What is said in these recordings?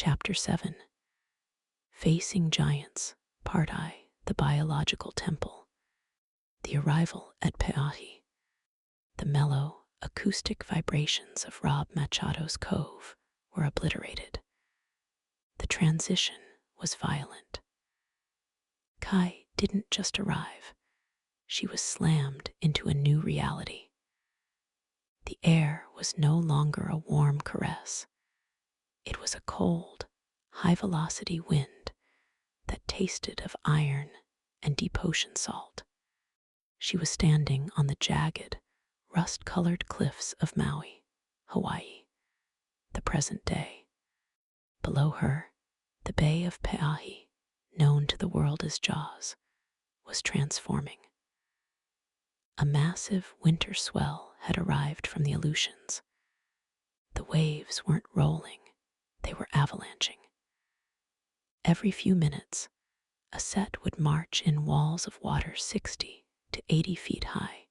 Chapter 7. Facing Giants, Part I, The Biological Temple. The arrival at Pe'ahi. The mellow, acoustic vibrations of Rob Machado's cove were obliterated. The transition was violent. Kai didn't just arrive. She was slammed into a new reality. The air was no longer a warm caress. It was a cold, high-velocity wind that tasted of iron and deep ocean salt. She was standing on the jagged, rust-colored cliffs of Maui, Hawaii, the present day. Below her, the Bay of Pe'ahi, known to the world as Jaws, was transforming. A massive winter swell had arrived from the Aleutians. The waves weren't rolling, they were avalanching. Every few minutes, a set would march in walls of water 60 to 80 feet high,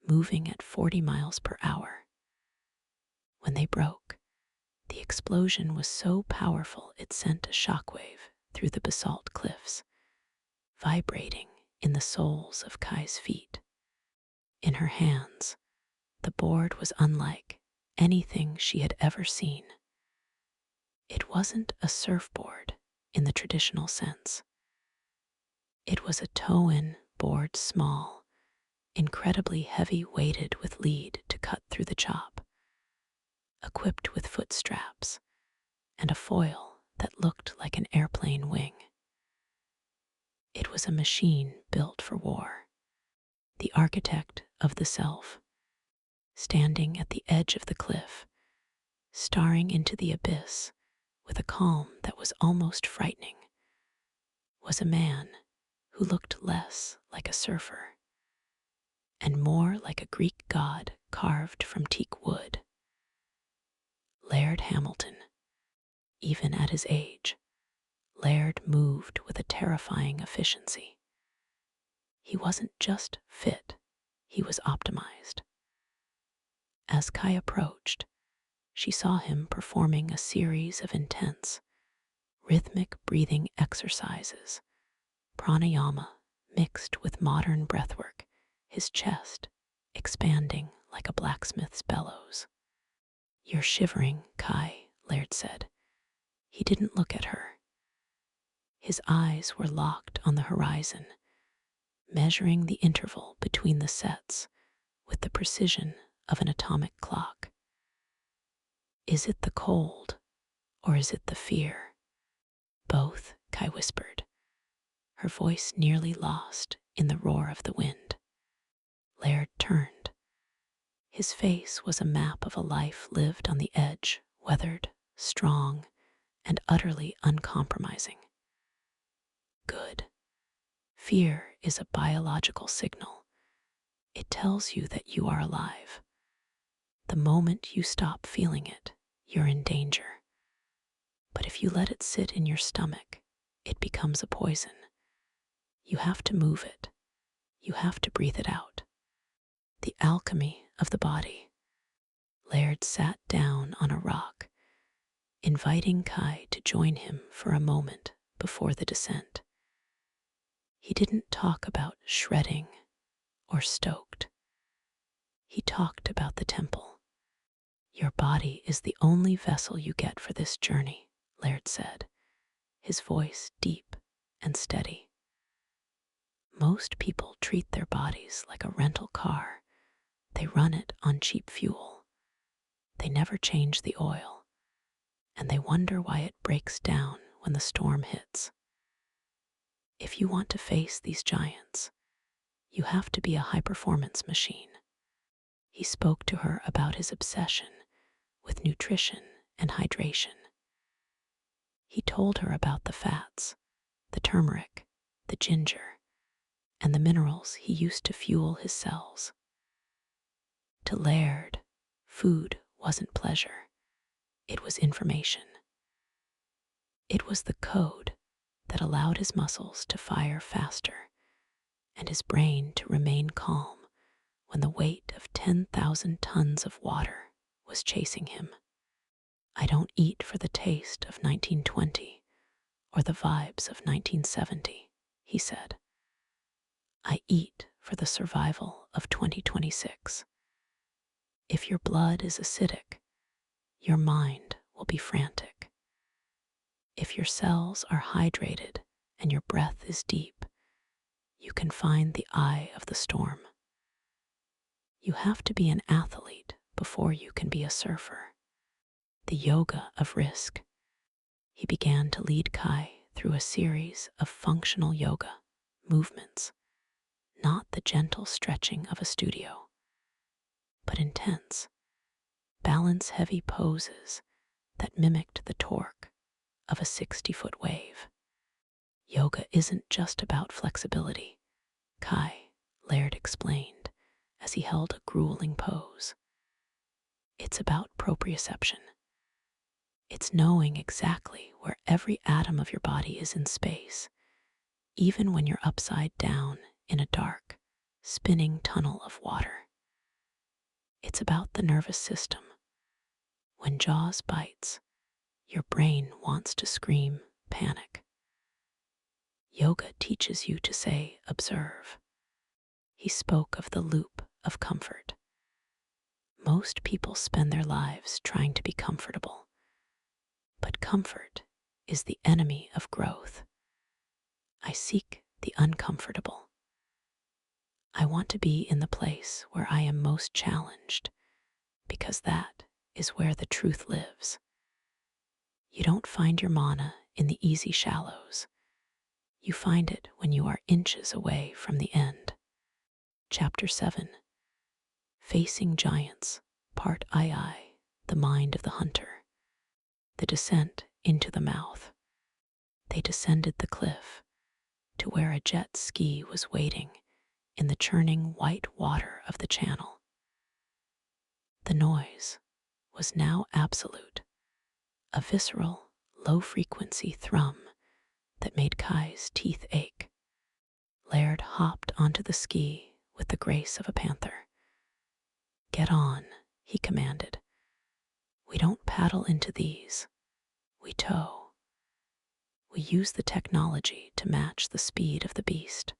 moving at 40 miles per hour. When they broke, the explosion was so powerful it sent a shockwave through the basalt cliffs, vibrating in the soles of Kai's feet. In her hands, the board was unlike anything she had ever seen. It wasn't a surfboard in the traditional sense. It was a tow-in board, small, incredibly heavy, weighted with lead to cut through the chop, equipped with foot straps and a foil that looked like an airplane wing. It was a machine built for war. The architect of the self, standing at the edge of the cliff, staring into the abyss with a calm that was almost frightening, was a man who looked less like a surfer and more like a Greek god carved from teak wood. Laird Hamilton. Even at his age, Laird moved with a terrifying efficiency. He wasn't just fit, he was optimized. As Kai approached, she saw him performing a series of intense, rhythmic breathing exercises, pranayama mixed with modern breathwork, his chest expanding like a blacksmith's bellows. "You're shivering, Kai," Laird said. He didn't look at her. His eyes were locked on the horizon, measuring the interval between the sets with the precision of an atomic clock. "Is it the cold, or is it the fear?" "Both," Kai whispered, her voice nearly lost in the roar of the wind. Laird turned. His face was a map of a life lived on the edge, weathered, strong, and utterly uncompromising. "Good. Fear is a biological signal. It tells you that you are alive. The moment you stop feeling it, you're in danger. But if you let it sit in your stomach, it becomes a poison. You have to move it. You have to breathe it out." The alchemy of the body. Laird sat down on a rock, inviting Kai to join him for a moment before the descent. He didn't talk about shredding or stoked. He talked about the temple. "Your body is the only vessel you get for this journey," Laird said, his voice deep and steady. "Most people treat their bodies like a rental car. They run it on cheap fuel. They never change the oil, and they wonder why it breaks down when the storm hits. If you want to face these giants, you have to be a high-performance machine." He spoke to her about his obsession with nutrition and hydration. He told her about the fats, the turmeric, the ginger, and the minerals he used to fuel his cells. To Laird, food wasn't pleasure. It was information. It was the code that allowed his muscles to fire faster and his brain to remain calm when the weight of 10,000 tons of water was chasing him. I don't eat for the taste of 1920 or the vibes of 1970, he said. I eat for the survival of 2026. If your blood is acidic, your mind will be frantic. If your cells are hydrated and your breath is deep, you can find the eye of the storm. You have to be an athlete before you can be a surfer. The yoga of risk. He began to lead Kai through a series of functional yoga movements, not the gentle stretching of a studio, but intense, balance-heavy poses that mimicked the torque of a 60-foot wave. Yoga isn't just about flexibility, Kai, Laird explained as he held a grueling pose. It's about proprioception. It's knowing exactly where every atom of your body is in space, even when you're upside down in a dark, spinning tunnel of water. It's about the nervous system. When Jaws bites, your brain wants to scream panic. Yoga teaches you to say observe. He spoke of the loop of comfort. Most people spend their lives trying to be comfortable, but comfort is the enemy of growth. I seek the uncomfortable. I want to be in the place where I am most challenged, because that is where the truth lives. You don't find your mana in the easy shallows. You find it when you are inches away from the end. Chapter 7. Facing Giants, Part II, The Mind of the Hunter. The Descent into the Mouth. They descended the cliff to where a jet ski was waiting in the churning white water of the channel. The noise was now absolute, a visceral, low-frequency thrum that made Kai's teeth ache. Laird hopped onto the ski with the grace of a panther. Get on, he commanded. We don't paddle into these, we tow. We use the technology to match the speed of the beast.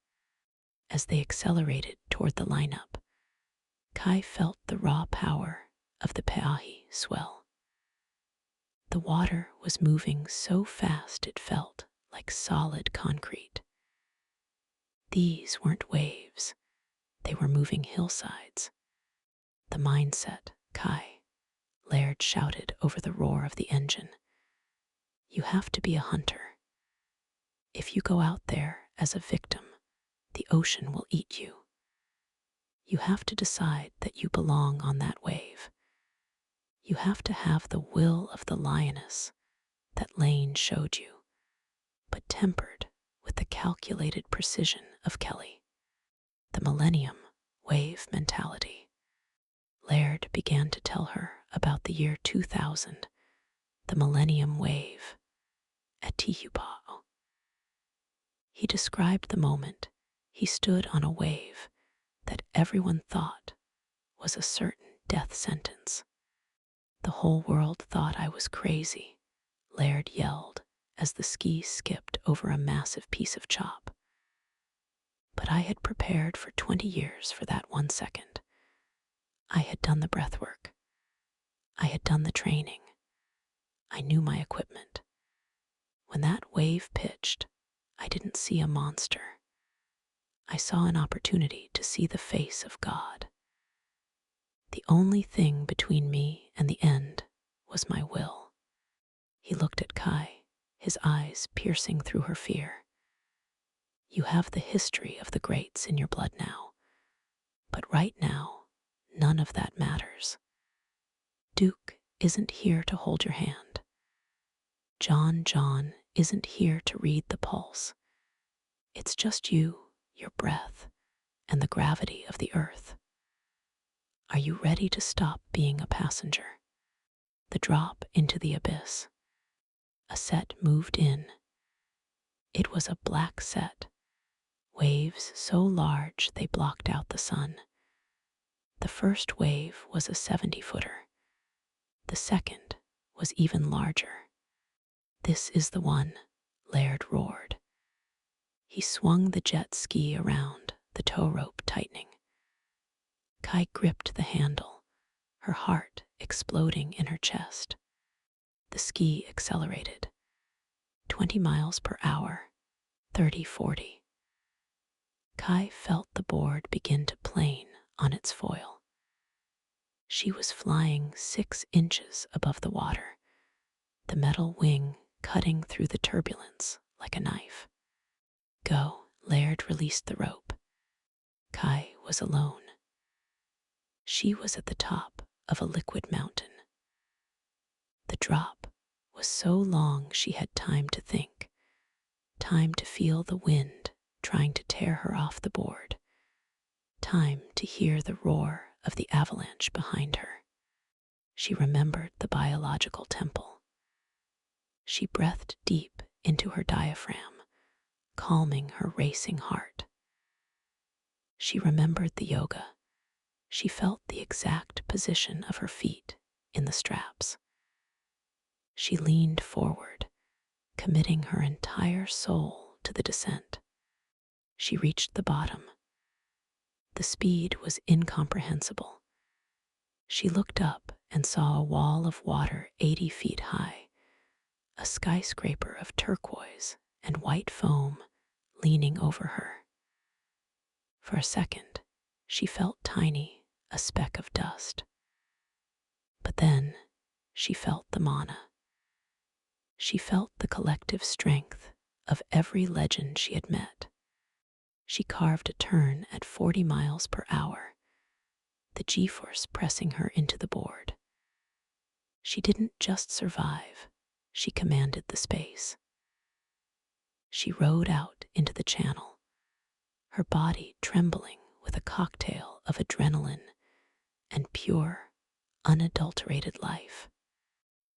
As they accelerated toward the lineup, Kai felt the raw power of the pe'ahi swell. The water was moving so fast it felt like solid concrete. These weren't waves, they were moving hillsides. The mindset, Kai, Laird shouted over the roar of the engine. You have to be a hunter. If you go out there as a victim, the ocean will eat you. You have to decide that you belong on that wave. You have to have the will of the lioness that Lane showed you, but tempered with the calculated precision of Kelly. The Millennium Wave mentality. Laird began to tell her about the year 2000, the Millennium Wave, at Tihupa'o. He described the moment he stood on a wave that everyone thought was a certain death sentence. The whole world thought I was crazy, Laird yelled as the ski skipped over a massive piece of chop. But I had prepared for 20 years for that 1 second. I had done the breath work. I had done the training. I knew my equipment. When that wave pitched, I didn't see a monster. I saw an opportunity to see the face of God. The only thing between me and the end was my will. He looked at Kai, his eyes piercing through her fear. You have the history of the greats in your blood now, but right now, none of that matters. Duke isn't here to hold your hand. John isn't here to read the pulse. It's just you, your breath, and the gravity of the earth. Are you ready to stop being a passenger? The drop into the abyss. A set moved in. It was a black set, waves so large they blocked out the sun. The first wave was a 70-footer. The second was even larger. "This is the one," Laird roared. He swung the jet ski around, the tow rope tightening. Kai gripped the handle, her heart exploding in her chest. The ski accelerated. 20 miles per hour, 30, 40. Kai felt the board begin to plane on its foil. She was flying 6 inches above the water, the metal wing cutting through the turbulence like a knife. "Go," Laird released the rope. Kai was alone. She was at the top of a liquid mountain. The drop was so long she had time to think, time to feel the wind trying to tear her off the board, time to hear the roar of the avalanche behind her. She remembered the biological temple. She breathed deep into her diaphragm, calming her racing heart. She remembered the yoga. She felt the exact position of her feet in the straps. She leaned forward, committing her entire soul to the descent. She reached the bottom. The speed was incomprehensible. She looked up and saw a wall of water 80 feet high, a skyscraper of turquoise and white foam leaning over her. For a second, she felt tiny, a speck of dust. But then she felt the mana. She felt the collective strength of every legend she had met. She carved a turn at 40 miles per hour, the G-force pressing her into the board. She didn't just survive, she commanded the space. She rode out into the channel, her body trembling with a cocktail of adrenaline and pure, unadulterated life.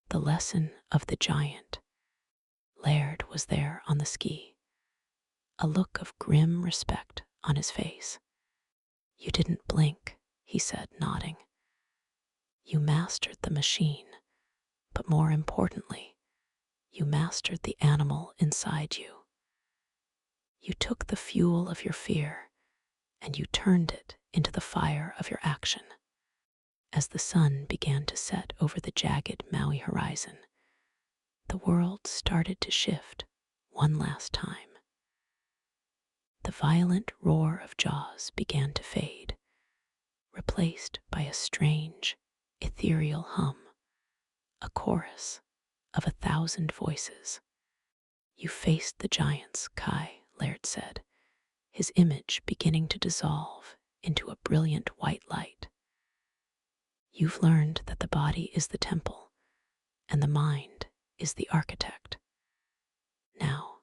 The lesson of the giant. Laird was there on the ski, a look of grim respect on his face. "You didn't blink," he said, nodding. "You mastered the machine, but more importantly, you mastered the animal inside you. You took the fuel of your fear and you turned it into the fire of your action." As the sun began to set over the jagged Maui horizon, the world started to shift one last time. The violent roar of jaws began to fade, replaced by a strange, ethereal hum, a chorus of 1,000 voices. "You faced the giants, Kai," Laird said, his image beginning to dissolve into a brilliant white light. "You've learned that the body is the temple and the mind is the architect. Now,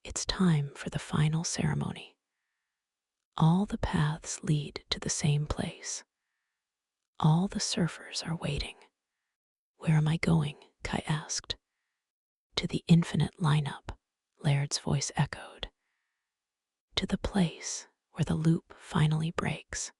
it's time for the final ceremony. All the paths lead to the same place. All the surfers are waiting." "Where am I going?" Kai asked. "To the infinite lineup," Laird's voice echoed. "To the place where the loop finally breaks.